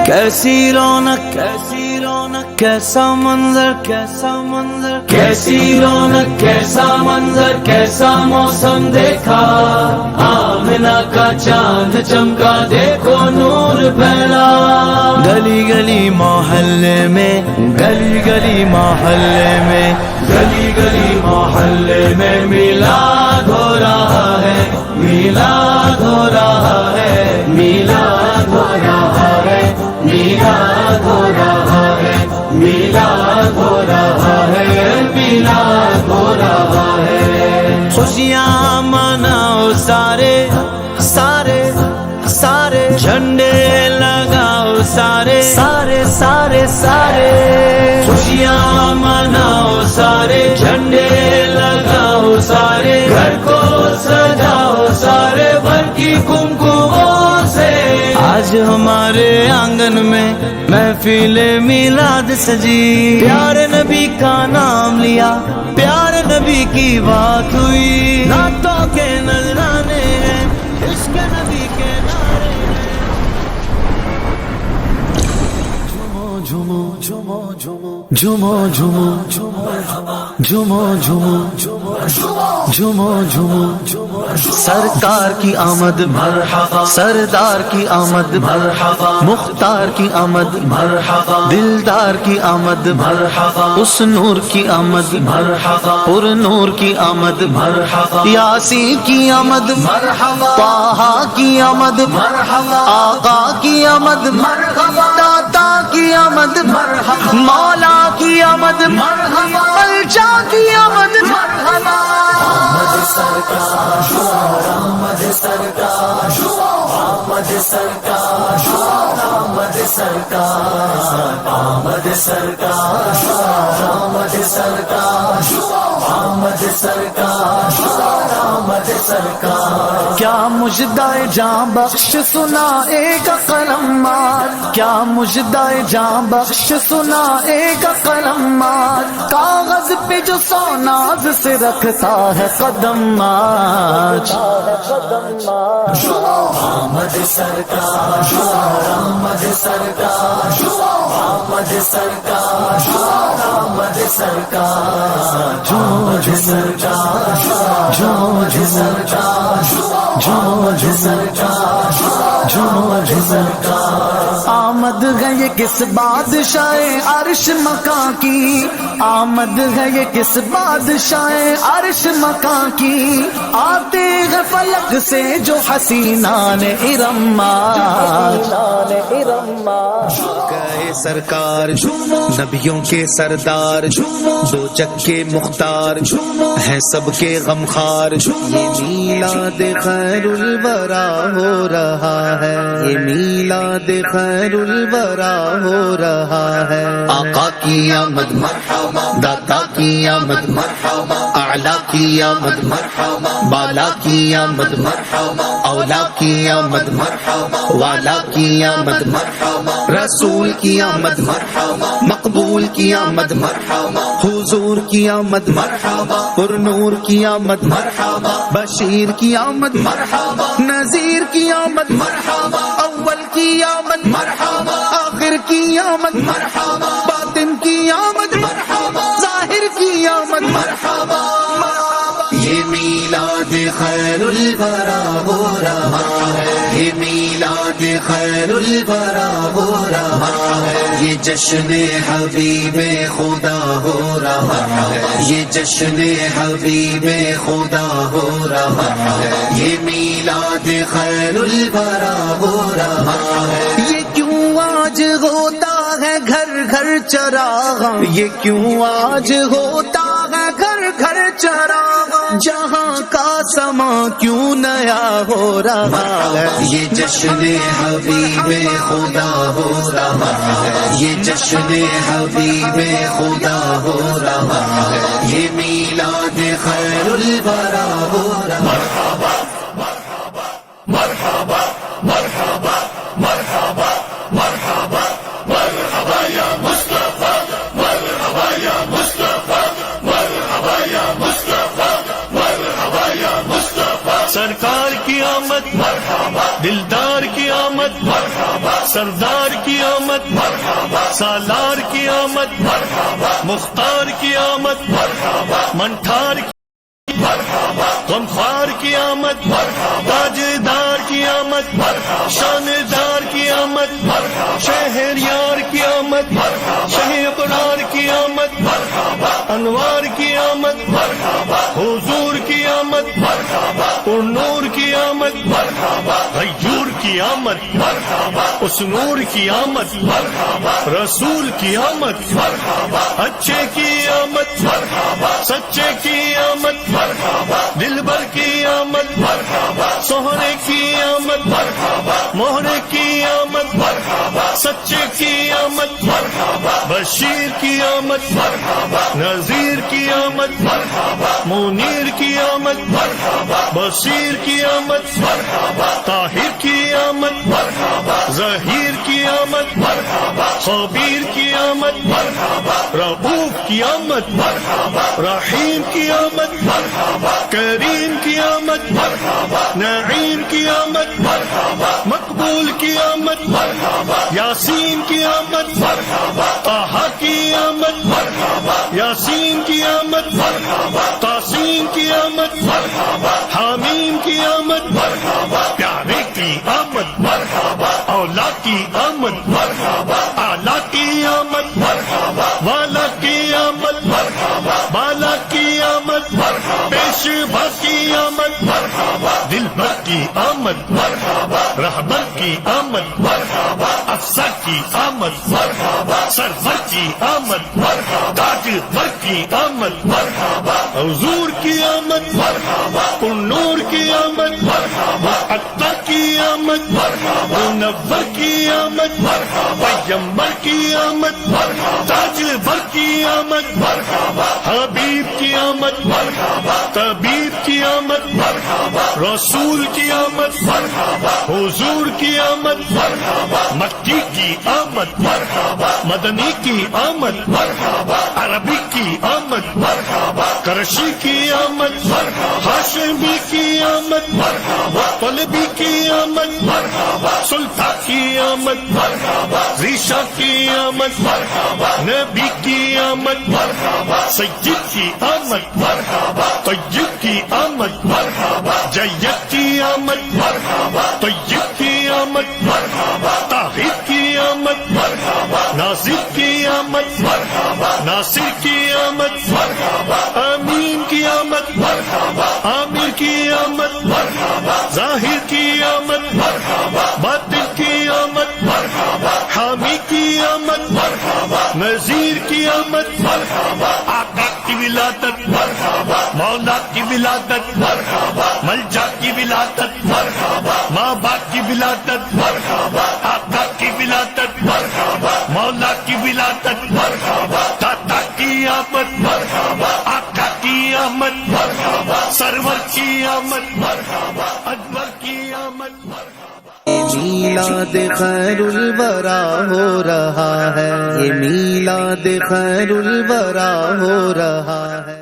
کیسی رونق کیسی رونق کیسا منظر کیسا منظر کیسی رونق کیسا منظر کیسا موسم دیکھا آمنہ کا چاند چمکا دیکھو نور پھیلا گلی گلی محلے میں گلی گلی محلے میں گلی گلی محلے میں میلاد ہو رہا ہے میلاد ہو رہا ہے میلاد ہو رہا ہے میلاد ہو رہا ہے میلاد ہو رہا ہے میلاد ہو رہا ہے خوشیاں مناؤ سارے سارے سارے جھنڈے لگاؤ سارے سارے سارے سارے خوشیاں مناؤ سارے جھنڈے لگاؤ سارے گھر کو سجاؤ سارے بھر کی کمکموں سے آج ہمارے آنگن میں محفل میلاد سجی پیارے نبی کا نام لیا پیارے نبی کی بات ہوئی نعتوں کے نذرانے ہیں عشق نبی کے نعرے ہیں جھومو جھومو جھومو جھومو جھومو جھومو جھومو جھومو جھومو سرکار کی آمد مرحبا سردار کی آمد مرحبا مختار کی آمد مرحبا دلدار کی آمد مرحبا اس نور کی آمد مرحبا پر نور کی آمد مرحبا یاسین کی آمد مرحبا طٰہٰ کی آمد مرحبا آقا کی آمد مرحبا داتا کی آمد مرحبا مولا کی آمد مرحبا الجا کی آمد مرحبا آمد سرکار آمد سرکار آمد سرکار آمد سرکار آمد سرکار آمد سرکار آمد سرکار آمد سرکار کیا مژدہ جاں بخش سنا ایک قلم مار کیا مژدہ جاں بخش سنا ایک قلم مار کاغذ پہ جو سوناز سے رکھتا ہے قدم آج آمد سرکار آمد سرکار آمد سرکار آمد سرکار جھوم سرکار جھوم سرکار جھوم سرکار جھوم سرکار آمد ہے یہ کس بادشاہ عرش مکان کی آمد ہے یہ کس بادشاہ عرش مکان کی آتے ہیں فلک سے جو حسینان ارم گئے سرکار نبیوں کے سردار دو جگ کے مختار ہیں سب کے غمخوار یہ میلاد خیر الورا ہو رہا ہے یہ میلاد خیر الورا ہو رہا ہے آقا کی آمد مرحبا داتا کی آمد مرحبا اعلیٰ کی آمد مرحبا بالا کی آمد مرحبا اولا کی آمد مرحبا والا کی آمد مرحبا رسول کی آمد مرحبا مقبول کی آمد مرحبا حضور کی آمد مرحبا پر نور کی آمد مرحبا بشیر کی آمد مرحبا نذیر کی آمد مرحبا اول کی آمد مرحبا آخر کی آمد مرحبا باطن کی آمد مرحبا ظاہر کی آمد مرحبا یہ میلاد خیر الورا ہو رہا ہے یہ میلاد خیر الورا ہو رہا ہے یہ جشن حبیب خدا ہو رہا ہے یہ جشن حبیب خدا ہو رہا ہے یہ میلاد خیر الورا ہو رہا ہے یہ کیوں آج ہوتا ہے گھر گھر چراغ یہ کیوں آج ہوتا ہے گھر گھر چراغ جہاں کا سما کیوں نیا ہو رہا ہے یہ جشن حبیب خدا ہو رہا ہے یہ جشن حبیب خدا ہو رہا ہے یہ میلاد خیر الورا ہو رہا ہے مرحبا مرحبا مرحبا مرحبا مرحبا مرحبا یا مصطفیٰ مرحبا یا مصطفیٰ مرحبا یا مصطفیٰ مرحبا یا مصطفیٰ سرکار کی آمد دلدار کی آمد سردار کی آمد سالار کی آمد مختار کی آمد منٹھار کی غمخوار کی آمد تاجدار کی آمد شاندار کی آمد شہریار کی آمد شہ ابرار کی آمد انوار کی آمد حضور کی آمد پر نور کی آمد غیور کی آمد اس نور کی آمد رسول کی آمد اچھے کی آمد سچے کی آمد دلبر کی آمد سوہرے کی آمد موہرے کی آمد سچے کی آمد بشیر کی آمد نذیر کی آمد منیر کی آمد بصیر کی آمد طاہر کی آمد ظہیر کی آمد خبیر کی آمد رؤوف کی آمد رحیم کی آمد کریم کی آمد نعیم کی آمد مقبول کی آمد یاسین کی آمد طہ کی آمد یاسین کی آمد تاسین کی آمد حامیم کی آمد پیارے کی آمد اولا کی آمد اعلیٰ کی آمد والا کی آمد بالا کی آمد پیشوا کی آمد دلبر کی آمد رہبر کی آمد افسر کی آمد سرور کی آمد تاجور کی آمد حضور کی آمد پر نور کی آمد اطہر کی آمد منور کی آمد پیغمبر کی آمد تاجور کی آمد حبیب کی آمد طبیب کی آمد رسول کی آمد حضور کی آمد مکی کی آمد مدنی کی آمد عربی کی آمد کرشی کی آمد ہاشمی کی آمد طلبی کی آمد سلطان کی آمد ریشہ کی آمد نبی کی آمد سید کی آمد طیب کی آمد جید کی آمد طیب کی آمد طاہر کی آمد ناصر کی آمد ناصر کی آمد امین کی آمد عامر کی آمد ظاہر کی آمد باطن کی آمد حامی کی آمد نذیر کی آمد آقا کی ولادت مولا کی ولادت ملجا کی ولادت ماں باپ کی ولادت آقا کی ولادت مولا کی ولادت دادا کی آمد آقا کی آمد سرور کی آمد انور کی آمد میلاد خیر الورا ہو رہا ہے یہ میلاد خیر الورا ہو رہا ہے